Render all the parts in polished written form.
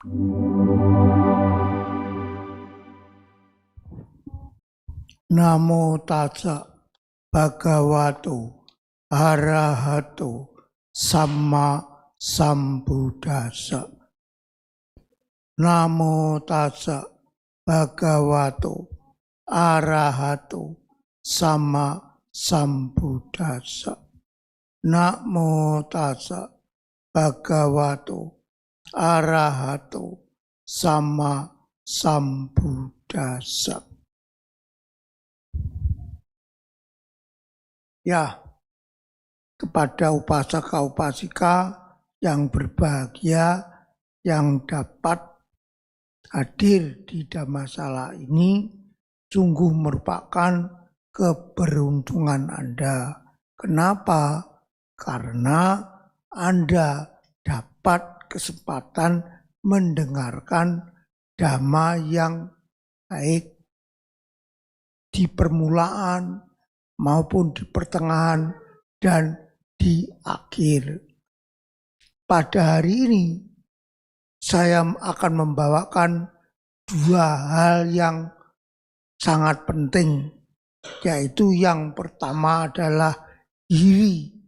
Namo tassa bhagavato arahato samma sambuddhassa. Namo tassa bhagavato arahato samma sambuddhassa. Namo tassa bhagavato arahato samma sambuddhassa. Ya, kepada upasaka-upasika yang berbahagia yang dapat hadir di Dhammasala ini sungguh merupakan keberuntungan Anda. Kenapa? Karena Anda dapat kesempatan mendengarkan Dhamma yang baik di permulaan maupun di pertengahan dan di akhir. Pada hari ini saya akan membawakan dua hal yang sangat penting, yaitu yang pertama adalah hiri.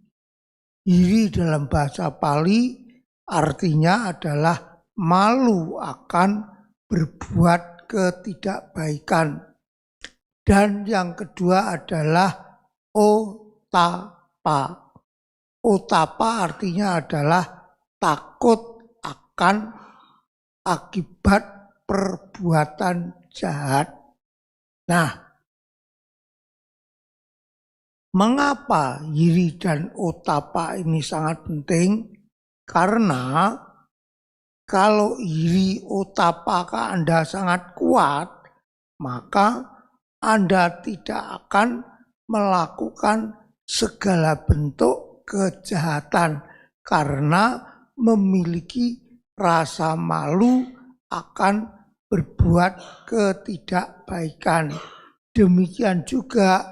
Hiri dalam bahasa Pali artinya adalah malu akan berbuat ketidakbaikan. Dan yang kedua adalah otapa. Otapa artinya adalah takut akan akibat perbuatan jahat. Nah, mengapa hiri dan otapa ini sangat penting? Karena kalau hiri otapa Anda sangat kuat, maka Anda tidak akan melakukan segala bentuk kejahatan karena memiliki rasa malu akan berbuat ketidakbaikan. Demikian juga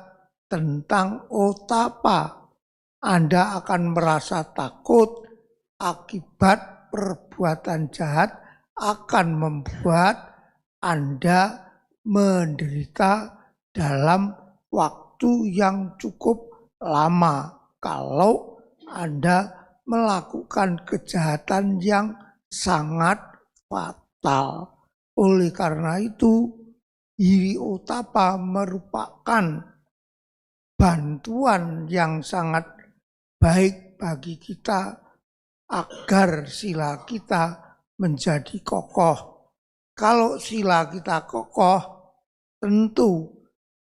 tentang otapa. Anda akan merasa takut akibat perbuatan jahat akan membuat Anda menderita dalam waktu yang cukup lama kalau Anda melakukan kejahatan yang sangat fatal. Oleh karena itu, hiri otapa merupakan bantuan yang sangat baik bagi kita agar sila kita menjadi kokoh. Kalau sila kita kokoh, tentu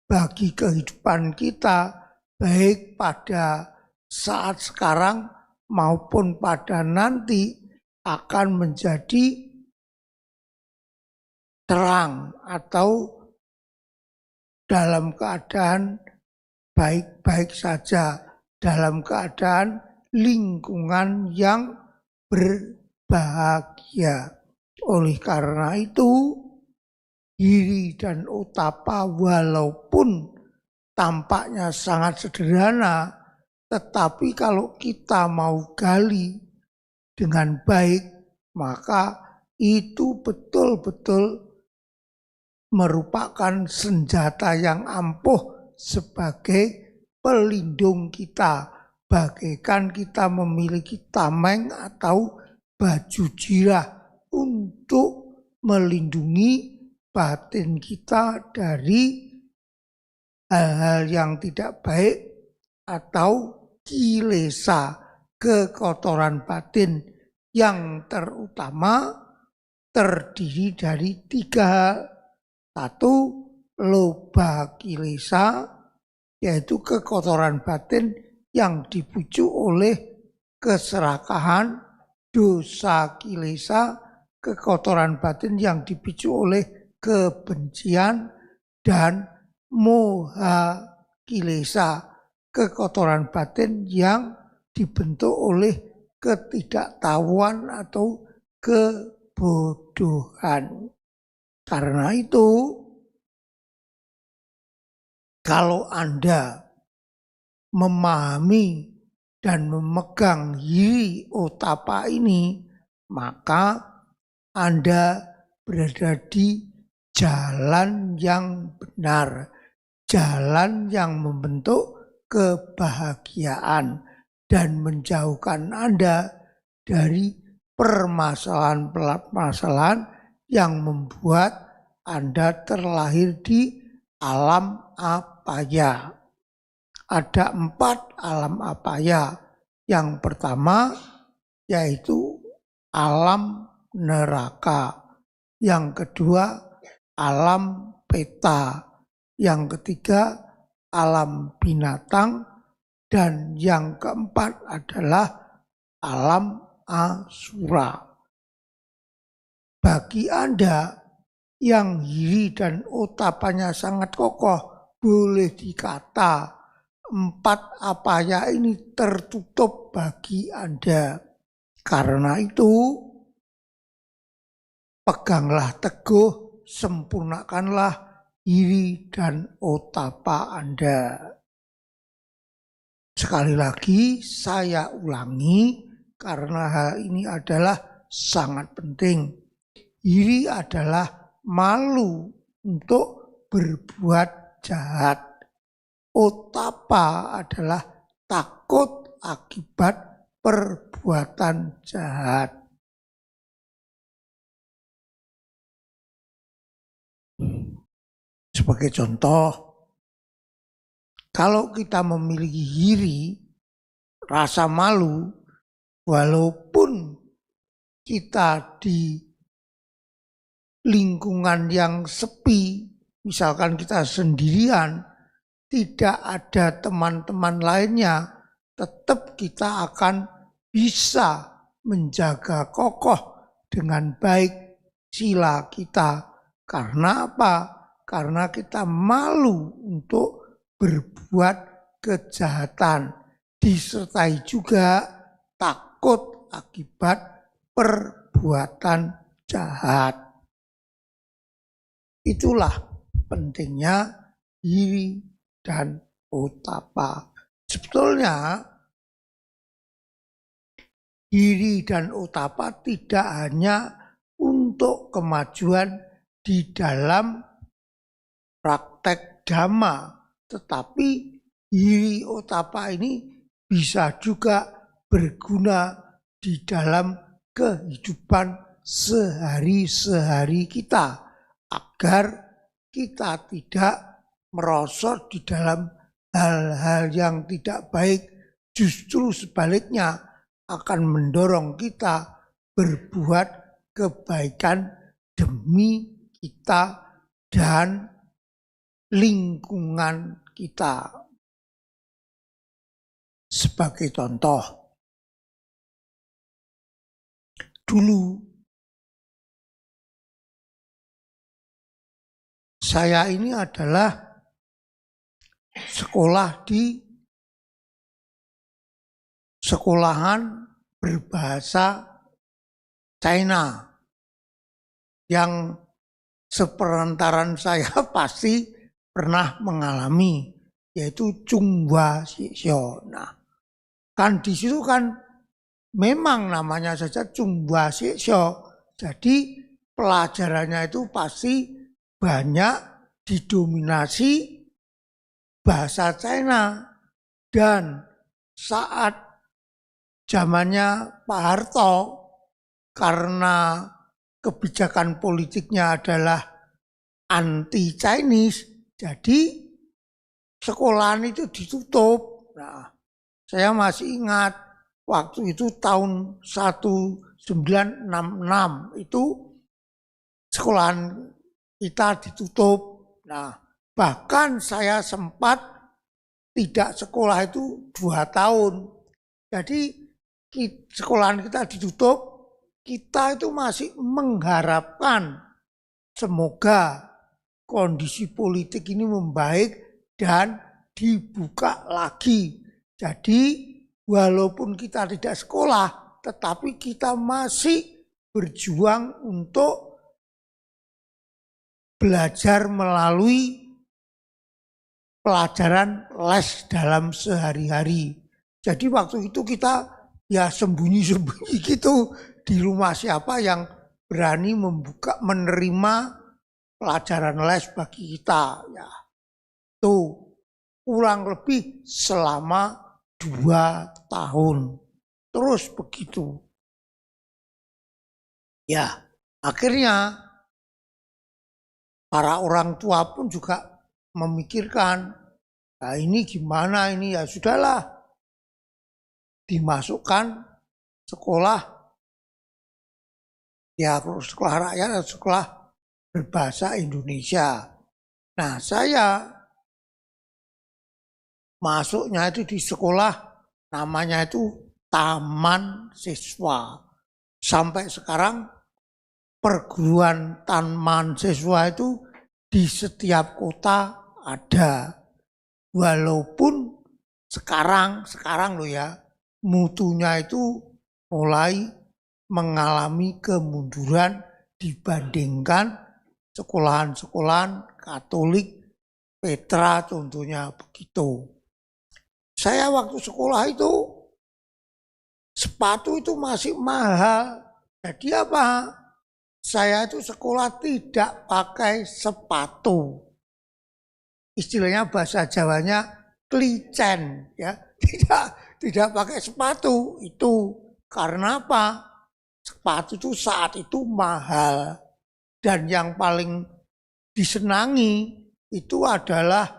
bagi kehidupan kita, baik pada saat sekarang maupun pada nanti, akan menjadi terang atau dalam keadaan baik-baik saja, dalam keadaan lingkungan yang berbahagia. Oleh karena itu, hiri dan otapa walaupun tampaknya sangat sederhana, tetapi kalau kita mau gali dengan baik, maka itu betul-betul merupakan senjata yang ampuh sebagai pelindung kita, bagaikan kita memiliki tameng atau baju jirah untuk melindungi batin kita dari hal-hal yang tidak baik atau kilesa, kekotoran batin yang terutama terdiri dari 3 hal. 1, loba kilesa, yaitu kekotoran batin yang dibujuk oleh keserakahan. Dosa kilesa, kekotoran batin yang dipicu oleh kebencian. Dan moha kilesa, kekotoran batin yang dibentuk oleh ketidaktahuan atau kebodohan. Karena itu, kalau Anda memahami dan memegang hiri otapa ini, maka Anda berada di jalan yang benar, jalan yang membentuk kebahagiaan dan menjauhkan Anda dari permasalahan-permasalahan yang membuat Anda terlahir di alam apaya. Ada 4 alam apaya. Yang pertama yaitu alam neraka. Yang kedua alam peta. Yang ketiga alam binatang. Dan yang keempat adalah alam asura. Bagi Anda yang hiri dan otapannya sangat kokoh, boleh dikata 4 apaya ini tertutup bagi Anda. Karena itu, peganglah teguh, sempurnakanlah hiri dan otapa Anda. Sekali lagi saya ulangi karena hal ini adalah sangat penting. Hiri adalah malu untuk berbuat jahat. Otapa adalah takut akibat perbuatan jahat. Sebagai contoh, kalau kita memiliki hiri, rasa malu, walaupun kita di lingkungan yang sepi, misalkan kita sendirian, tidak ada teman-teman lainnya, tetap kita akan bisa menjaga kokoh dengan baik sila kita. Karena apa? Karena kita malu untuk berbuat kejahatan, disertai juga takut akibat perbuatan jahat. Itulah pentingnya hiri dan otapa. Sebetulnya hiri dan otapa tidak hanya untuk kemajuan di dalam praktek dhamma, tetapi hiri otapa ini bisa juga berguna di dalam kehidupan sehari-hari kita, agar kita tidak merosot di dalam hal-hal yang tidak baik, justru sebaliknya akan mendorong kita berbuat kebaikan demi kita dan lingkungan kita. Sebagai contoh, dulu saya ini adalah sekolah di sekolahan berbahasa China yang seperantaran saya pasti pernah mengalami, yaitu Chunghwa Shishyo. Nah, kan di situ kan memang namanya saja Chunghwa Shishyo, jadi pelajarannya itu pasti banyak didominasi bahasa China. Dan saat zamannya Pak Harto, karena kebijakan politiknya adalah anti-Chinese, jadi sekolahan itu ditutup. Nah, saya masih ingat waktu itu tahun 1966 itu sekolahan kita ditutup. Nah, bahkan saya sempat tidak sekolah itu 2 tahun. Jadi sekolahan kita ditutup, kita itu masih mengharapkan semoga kondisi politik ini membaik dan dibuka lagi. Jadi walaupun kita tidak sekolah, tetapi kita masih berjuang untuk belajar melalui pelajaran les dalam sehari-hari. Jadi waktu itu kita ya sembunyi-sembunyi gitu di rumah siapa yang berani menerima pelajaran les bagi kita. Ya, tuh kurang lebih selama 2 tahun. Terus begitu. Ya, akhirnya para orang tua pun juga memikirkan, nah ini gimana ini, ya sudahlah, dimasukkan sekolah, ya sekolah rakyat atau sekolah berbahasa Indonesia. Nah saya masuknya itu di sekolah namanya itu Taman Siswa. Sampai sekarang perguruan taman siswa itu di setiap kota ada. Walaupun sekarang loh ya, mutunya itu mulai mengalami kemunduran dibandingkan sekolahan-sekolahan Katolik Petra contohnya begitu. Saya waktu sekolah itu sepatu itu masih mahal. Jadi apa? Saya itu sekolah tidak pakai sepatu. Istilahnya bahasa Jawanya klicen ya. Tidak pakai sepatu itu karena apa? Sepatu itu saat itu mahal dan yang paling disenangi itu adalah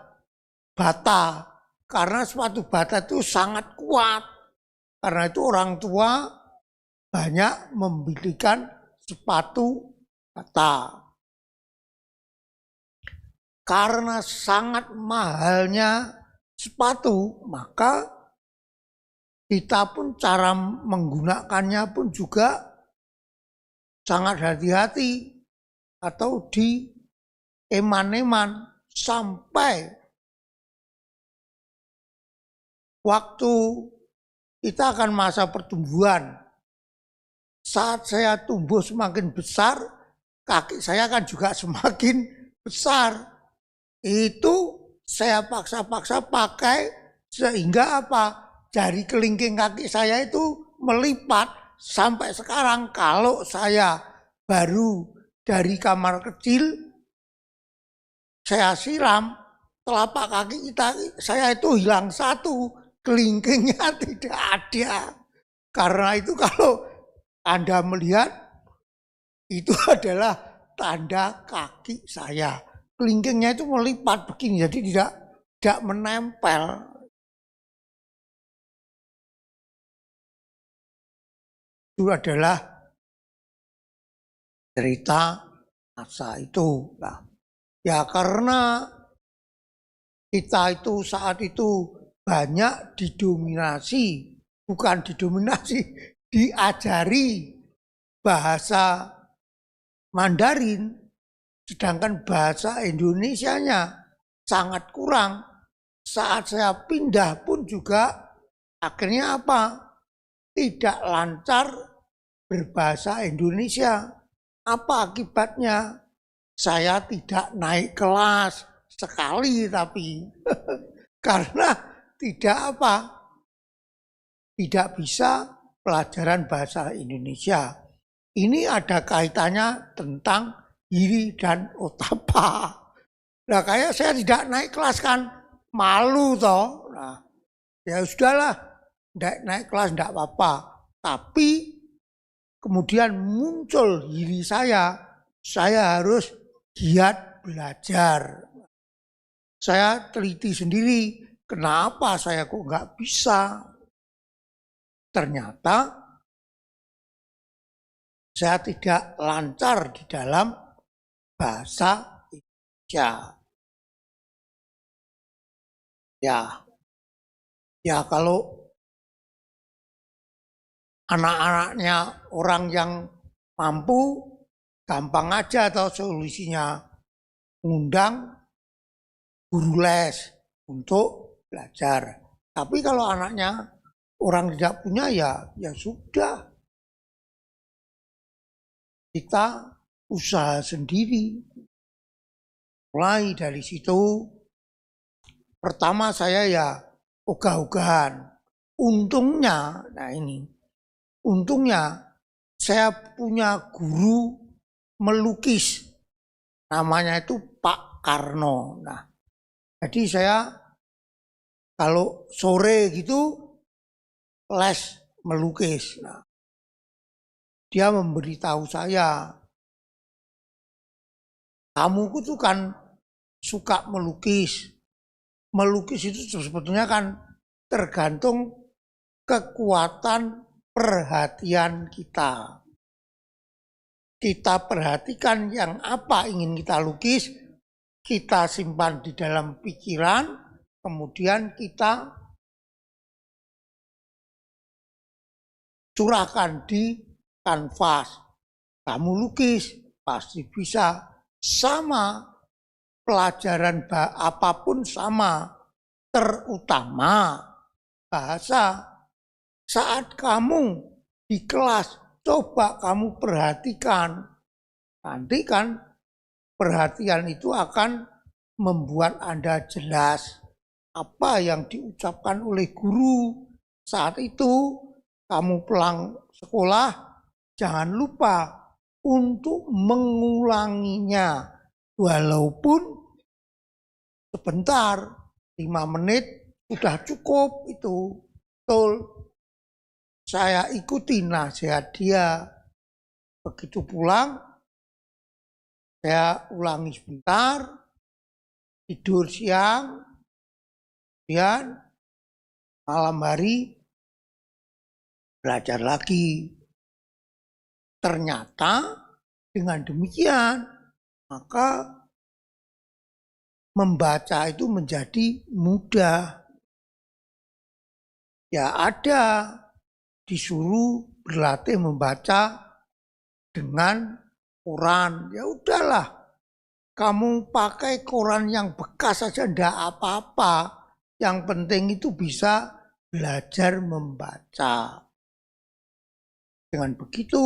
bata karena sepatu bata itu sangat kuat. Karena itu orang tua banyak membelikan sepatu bata. Karena sangat mahalnya sepatu, maka kita pun cara menggunakannya pun juga sangat hati-hati atau di eman-eman sampai waktu kita akan masa pertumbuhan. Saat saya tumbuh semakin besar, kaki saya kan juga semakin besar. Itu saya paksa-paksa pakai sehingga apa? Jari kelingking kaki saya itu melipat sampai sekarang. Kalau saya baru dari kamar kecil, saya siram telapak kaki saya itu hilang satu, kelingkingnya tidak ada. Karena itu kalau Anda melihat itu adalah tanda kaki saya. Kelingkingnya itu melipat begini, jadi tidak menempel. Itu adalah cerita masa itu. Nah, ya karena kita itu saat itu banyak didominasi, bukan didominasi, diajari bahasa Mandarin, sedangkan bahasa Indonesianya sangat kurang. Saat saya pindah pun juga akhirnya apa? Tidak lancar berbahasa Indonesia. Apa akibatnya? Saya tidak naik kelas sekali tapi karena tidak apa? Tidak bisa pelajaran bahasa Indonesia. Ini ada kaitannya tentang Hiri dan Otapa. Nah kayak saya tidak naik kelas kan malu toh. Nah ya sudahlah, naik kelas tidak apa-apa. Tapi kemudian muncul Hiri saya harus giat belajar. Saya teliti sendiri, kenapa saya kok nggak bisa. Ternyata saya tidak lancar di dalam bahasa Indonesia. Ya kalau anak-anaknya orang yang mampu, gampang aja atau solusinya mengundang guru les untuk belajar. Tapi kalau anaknya orang tidak punya ya sudah. Kita usaha sendiri. Mulai dari situ, pertama saya ya ogah-ogahan. Untungnya saya punya guru melukis. Namanya itu Pak Karno. Nah, jadi saya kalau sore gitu les melukis. Nah, dia memberitahu saya, kamu tuh kan suka melukis. Melukis itu sebetulnya kan tergantung kekuatan perhatian kita. Kita perhatikan yang apa ingin kita lukis, kita simpan di dalam pikiran, kemudian kita curahkan di kanvas. Kamu lukis pasti bisa. Sama pelajaran apapun sama, terutama bahasa. Saat kamu di kelas, coba kamu perhatikan. Nanti kan perhatian itu akan membuat Anda jelas apa yang diucapkan oleh guru. Saat itu kamu pulang sekolah, jangan lupa untuk mengulanginya. Walaupun sebentar, 5 menit sudah cukup itu. Betul. Saya ikuti nasihat dia. Begitu pulang, saya ulangi sebentar, tidur siang, kemudian malam hari belajar lagi. Ternyata dengan demikian, maka membaca itu menjadi mudah. Ya ada disuruh berlatih membaca dengan koran. Ya udahlah, kamu pakai koran yang bekas saja enggak apa-apa. Yang penting itu bisa belajar membaca. Dengan begitu,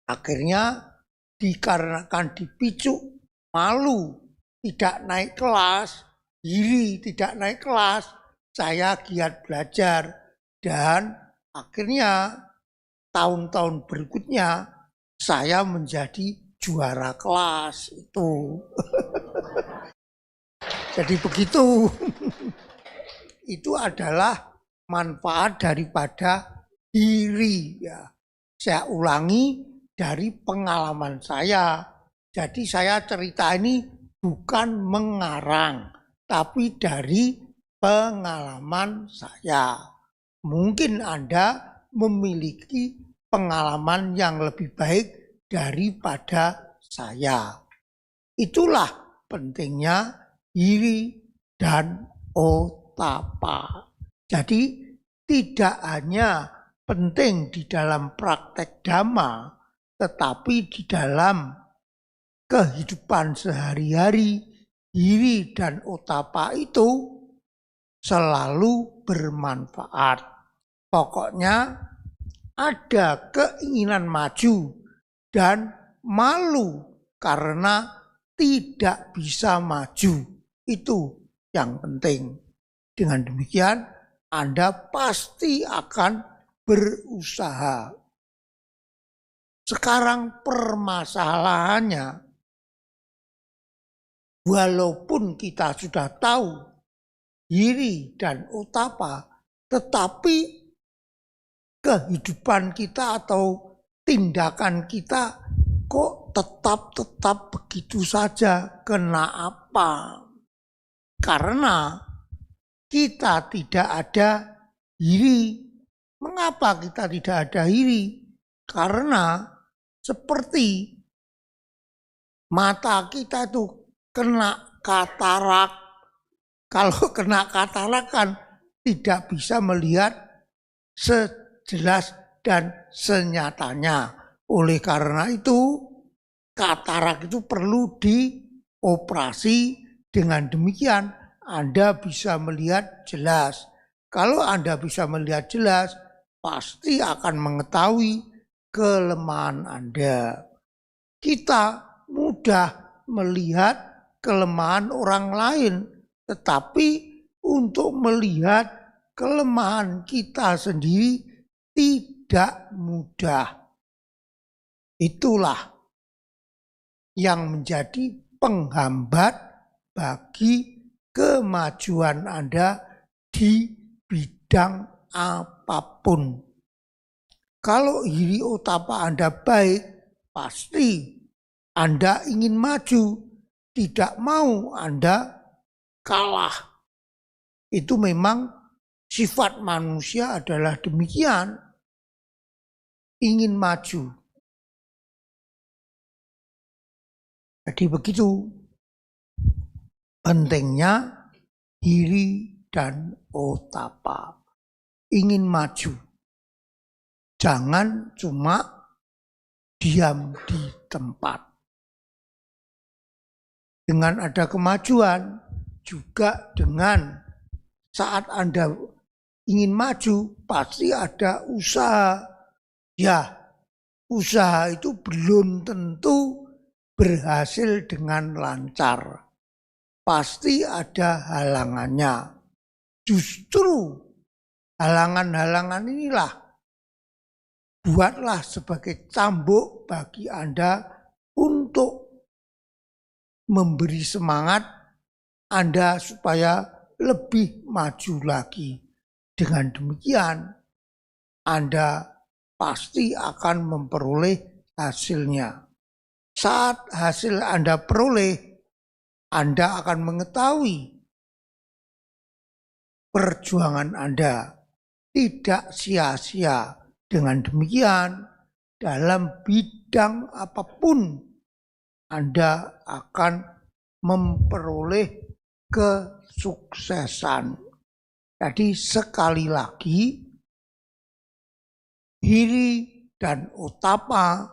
akhirnya dikarenakan dipicu malu, tidak naik kelas, iri tidak naik kelas, saya giat belajar. Dan akhirnya tahun-tahun berikutnya saya menjadi juara kelas itu. Jadi begitu. Itu adalah manfaat daripada diri. Ya. Saya ulangi dari pengalaman saya. Jadi saya cerita ini bukan mengarang, tapi dari pengalaman saya. Mungkin Anda memiliki pengalaman yang lebih baik daripada saya. Itulah pentingnya iri dan otapa. Jadi tidak hanya penting di dalam praktek dhamma, tetapi di dalam kehidupan sehari-hari, iri dan otapa itu selalu bermanfaat. Pokoknya ada keinginan maju dan malu karena tidak bisa maju. Itu yang penting. Dengan demikian Anda pasti akan berusaha. Sekarang permasalahannya, walaupun kita sudah tahu iri dan otapa, tetapi kehidupan kita atau tindakan kita kok tetap begitu saja. Kena apa? Karena kita tidak ada iri. Mengapa kita tidak ada iri? Karena seperti mata kita itu kena katarak. Kalau kena katarak kan tidak bisa melihat sejelas dan senyatanya. Oleh karena itu katarak itu perlu dioperasi. Dengan demikian Anda bisa melihat jelas. Kalau Anda bisa melihat jelas, pasti akan mengetahui kelemahan Anda. Kita mudah melihat kelemahan orang lain, tetapi untuk melihat kelemahan kita sendiri tidak mudah. itulah yang menjadi penghambat bagi kemajuan Anda di bidang apapun. Kalau hiri otapa Anda baik, pasti Anda ingin maju, tidak mau Anda kalah. Itu memang sifat manusia adalah demikian, ingin maju. Jadi begitu pentingnya hiri dan otapa. Ingin maju. Jangan cuma diam di tempat. Dengan ada kemajuan, juga dengan saat Anda ingin maju, pasti ada usaha. Ya, usaha itu belum tentu berhasil dengan lancar. Pasti ada halangannya. Justru halangan-halangan inilah buatlah sebagai cambuk bagi Anda untuk memberi semangat Anda supaya lebih maju lagi. Dengan demikian, Anda pasti akan memperoleh hasilnya. Saat hasil Anda peroleh, Anda akan mengetahui perjuangan Anda tidak sia-sia. Dengan demikian, dalam bidang apapun Anda akan memperoleh kesuksesan. Jadi sekali lagi, hiri dan otapa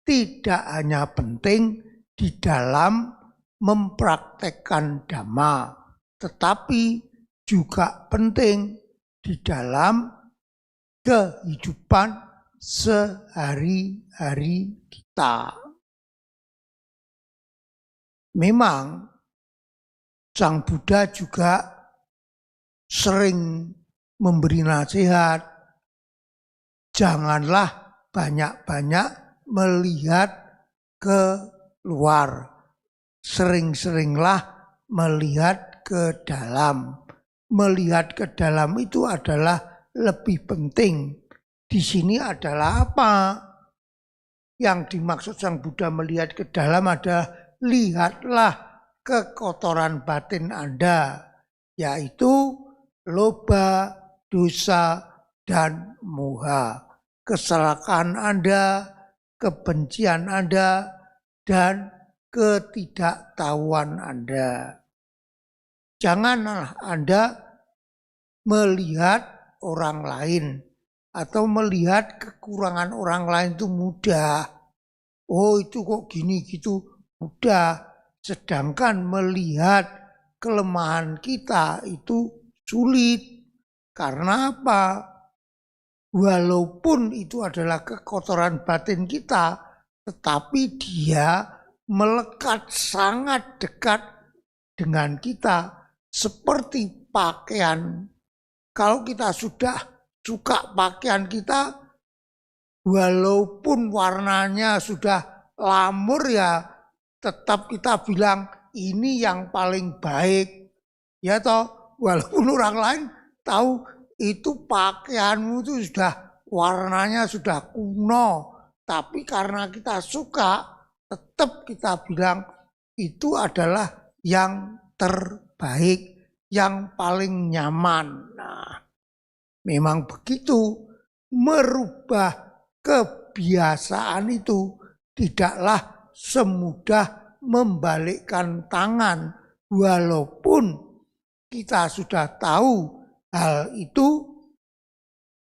tidak hanya penting di dalam mempraktekkan dhamma, tetapi juga penting di dalam kehidupan sehari-hari kita. Memang Sang Buddha juga sering memberi nasihat, janganlah banyak-banyak melihat ke luar. Sering-seringlah melihat ke dalam. Melihat ke dalam itu adalah lebih penting. Di sini adalah apa? Yang dimaksud Sang Buddha melihat ke dalam adalah lihatlah kekotoran batin Anda, yaitu loba, dosa, dan moha. Kesalahan Anda, kebencian Anda, dan ketidaktahuan Anda. Janganlah Anda melihat orang lain atau melihat kekurangan orang lain itu mudah. Oh itu kok gini gitu, mudah. Sedangkan melihat kelemahan kita itu sulit. Karena apa? Walaupun itu adalah kekotoran batin kita, tetapi dia melekat sangat dekat dengan kita. Seperti pakaian. Kalau kita sudah suka pakaian kita, walaupun warnanya sudah lamur ya, tetap kita bilang ini yang paling baik. Ya toh, walaupun orang lain tahu itu pakaianmu itu sudah warnanya sudah kuno. Tapi karena kita suka, tetap kita bilang itu adalah yang terbaik, yang paling nyaman. Nah, memang begitu, merubah kebiasaan itu tidaklah semudah membalikkan tangan. Walaupun kita sudah tahu hal itu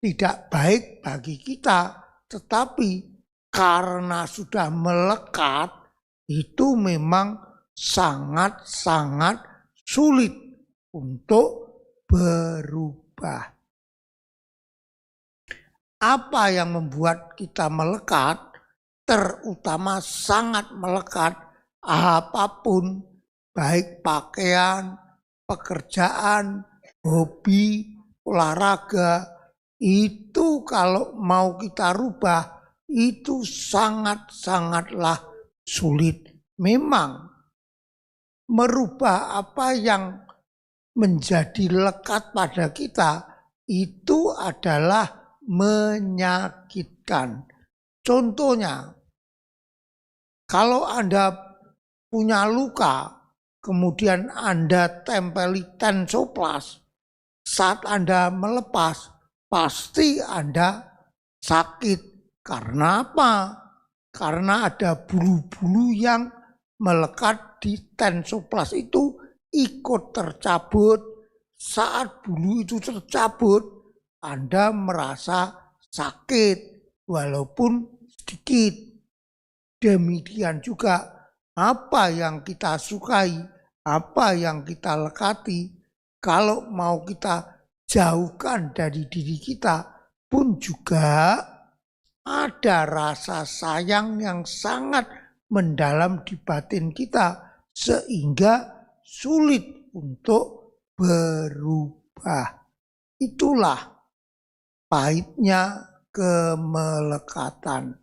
tidak baik bagi kita, tetapi karena sudah melekat, itu memang sangat-sangat sulit untuk berubah. Apa yang membuat kita melekat, terutama sangat melekat, apapun, baik pakaian, pekerjaan, hobi, olahraga, itu kalau mau kita rubah itu sangat-sangatlah sulit. Memang merubah apa yang menjadi lekat pada kita itu adalah menyakitkan. Contohnya, kalau Anda punya luka, kemudian Anda tempeli tensoplas, saat Anda melepas, pasti Anda sakit. Karena apa? Karena ada bulu-bulu yang melekat di tensoplas itu ikut tercabut. Saat bulu itu tercabut, Anda merasa sakit walaupun sedikit. Demikian juga apa yang kita sukai, apa yang kita lekati, kalau mau kita jauhkan dari diri kita pun juga ada rasa sayang yang sangat mendalam di batin kita sehingga sulit untuk berubah. Itulah pahitnya kemelekatan.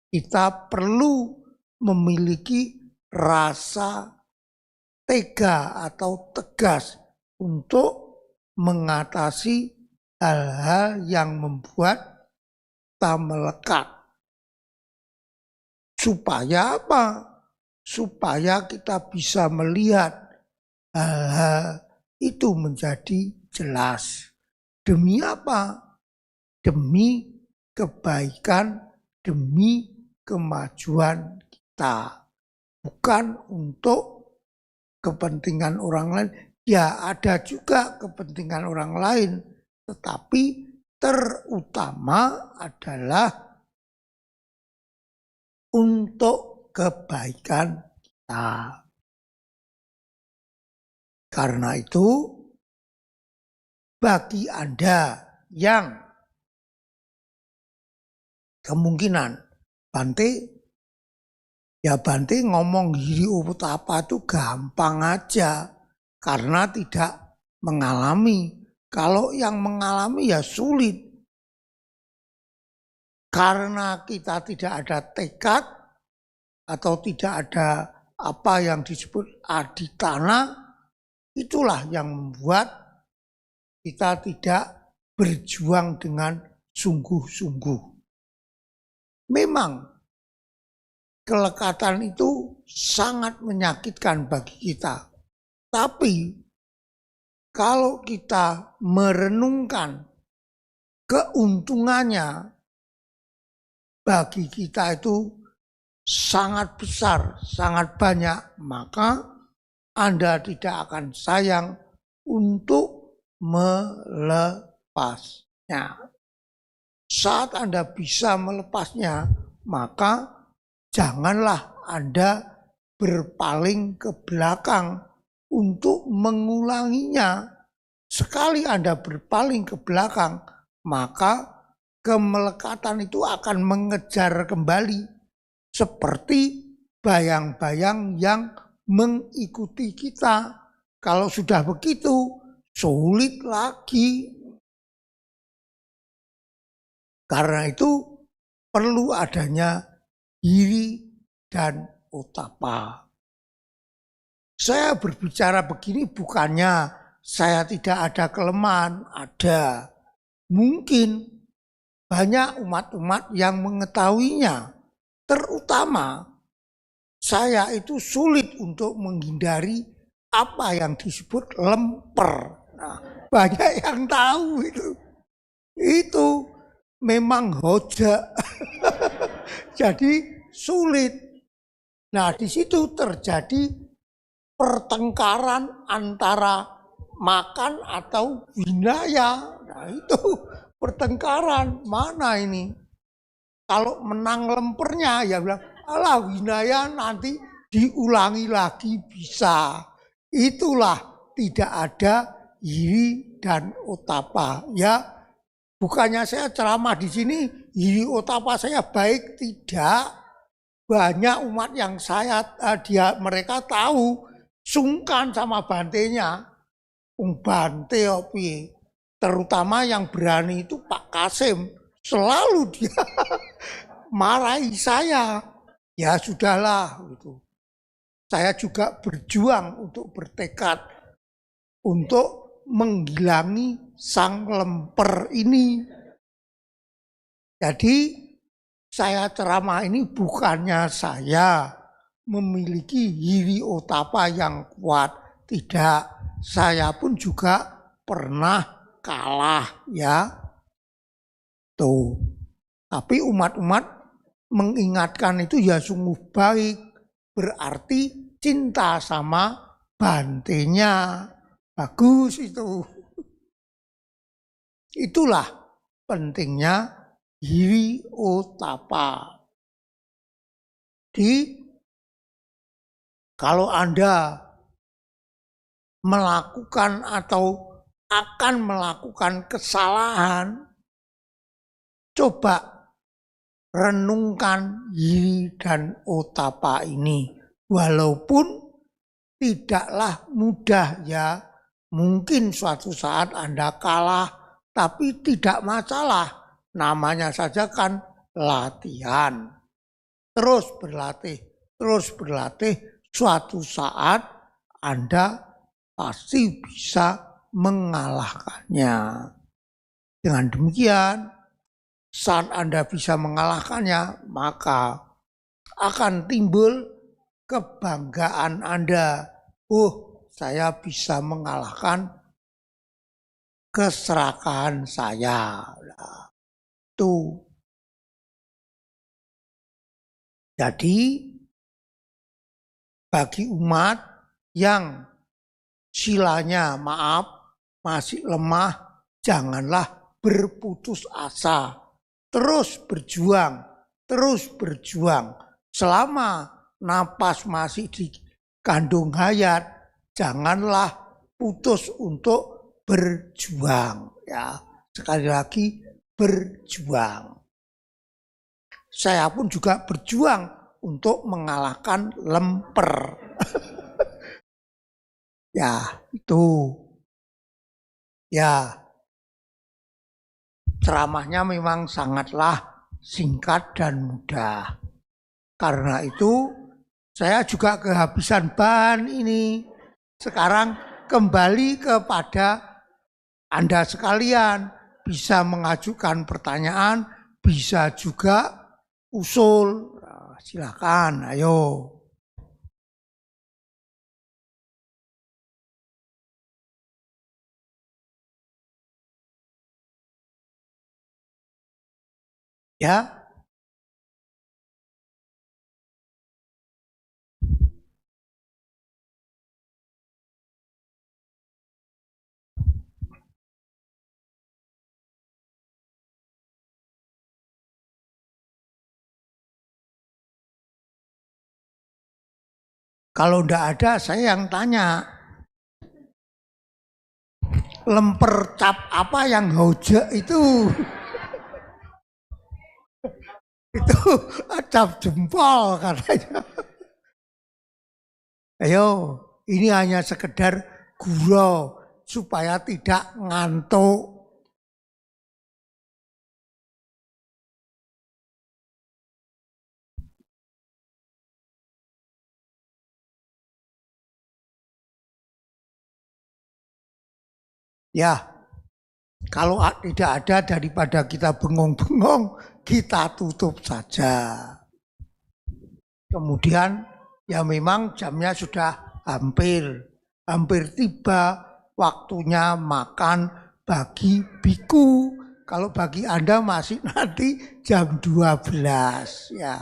Kita perlu memiliki rasa tega atau tegas untuk mengatasi hal-hal yang membuat kita melekat. Supaya apa? Supaya kita bisa melihat hal-hal itu menjadi jelas. Demi apa? Demi kebaikan, demi kemajuan kita, bukan untuk kepentingan orang lain. Ya, ada juga kepentingan orang lain, tetapi terutama adalah untuk kebaikan kita. Karena itu, bagi Anda yang kemungkinan Bante ngomong hiri utapa itu gampang aja karena tidak mengalami. Kalau yang mengalami ya sulit. Karena kita tidak ada tekad atau tidak ada apa yang disebut aditana, itulah yang membuat kita tidak berjuang dengan sungguh-sungguh. Memang kelekatan itu sangat menyakitkan bagi kita. Tapi kalau kita merenungkan keuntungannya bagi kita itu sangat besar, sangat banyak, maka Anda tidak akan sayang untuk melepasnya. Saat Anda bisa melepasnya, maka janganlah Anda berpaling ke belakang untuk mengulanginya. Sekali Anda berpaling ke belakang, maka kemelekatan itu akan mengejar kembali. Seperti bayang-bayang yang mengikuti kita. Kalau sudah begitu, sulit lagi. Karena itu perlu adanya hiri dan otapa. Saya berbicara begini bukannya saya tidak ada kelemahan, ada. Mungkin banyak umat-umat yang mengetahuinya. Terutama saya itu sulit untuk menghindari apa yang disebut lemper. Nah, banyak yang tahu itu. Itu memang hoja. Jadi sulit. Nah, di situ terjadi pertengkaran antara makan atau winaya. Nah, itu pertengkaran. Mana ini? Kalau menang lempernya ya bilang, alah winaya nanti diulangi lagi bisa. Itulah tidak ada hiri dan otapa. Ya, bukannya saya ceramah di sini, hiri otapa saya baik, tidak. Banyak umat yang mereka tahu sungkan sama bantenya. Bante opi. Terutama yang berani itu Pak Kasim. Selalu dia marahi saya. Ya sudahlah gitu. Saya juga berjuang untuk bertekad untuk menghilangi sang lemper ini. Jadi saya ceramah ini bukannya saya memiliki hiri otapa yang kuat. Tidak, saya pun juga pernah kalah ya. Tuh. Tapi umat-umat mengingatkan itu ya sungguh baik. Berarti cinta sama bantenya. Bagus itu. Itulah pentingnya hiri otapa. Jadi kalau Anda melakukan atau akan melakukan kesalahan, coba renungkan hiri dan otapa ini. Walaupun tidaklah mudah ya, mungkin suatu saat Anda kalah, tapi tidak masalah. Namanya saja kan latihan. Terus berlatih, suatu saat Anda pasti bisa mengalahkannya. Dengan demikian, saat Anda bisa mengalahkannya, maka akan timbul kebanggaan Anda. Saya bisa mengalahkan keserakahan saya. Tuh. Jadi, bagi umat yang silanya masih lemah, janganlah berputus asa. Terus berjuang. Selama napas masih di kandung hayat, janganlah putus untuk berjuang. Ya, sekali lagi berjuang. Saya pun juga berjuang untuk mengalahkan lemper. Ya, itu. Ya, ceramahnya memang sangatlah singkat dan mudah. Karena itu, saya juga kehabisan bahan ini. Sekarang kembali kepada Anda sekalian. Bisa mengajukan pertanyaan, bisa juga usul. Nah, silakan, ayo. Ya. Kalau enggak ada, saya yang tanya. Lemper cap apa yang hoja itu? Itu cap jempol katanya. Ayo, ini hanya sekedar gurau supaya tidak ngantuk. Ya, kalau tidak ada daripada kita bengong-bengong, kita tutup saja. Kemudian ya memang jamnya sudah hampir tiba waktunya makan bagi biku. Kalau bagi Anda masih nanti jam 12 ya.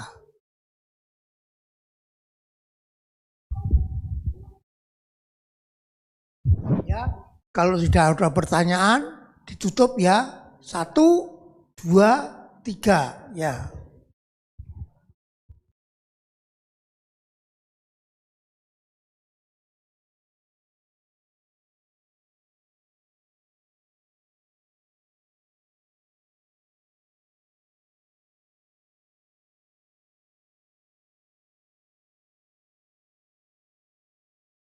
Ya, kalau sudah ada pertanyaan ditutup ya. 1, 2, 3 ya.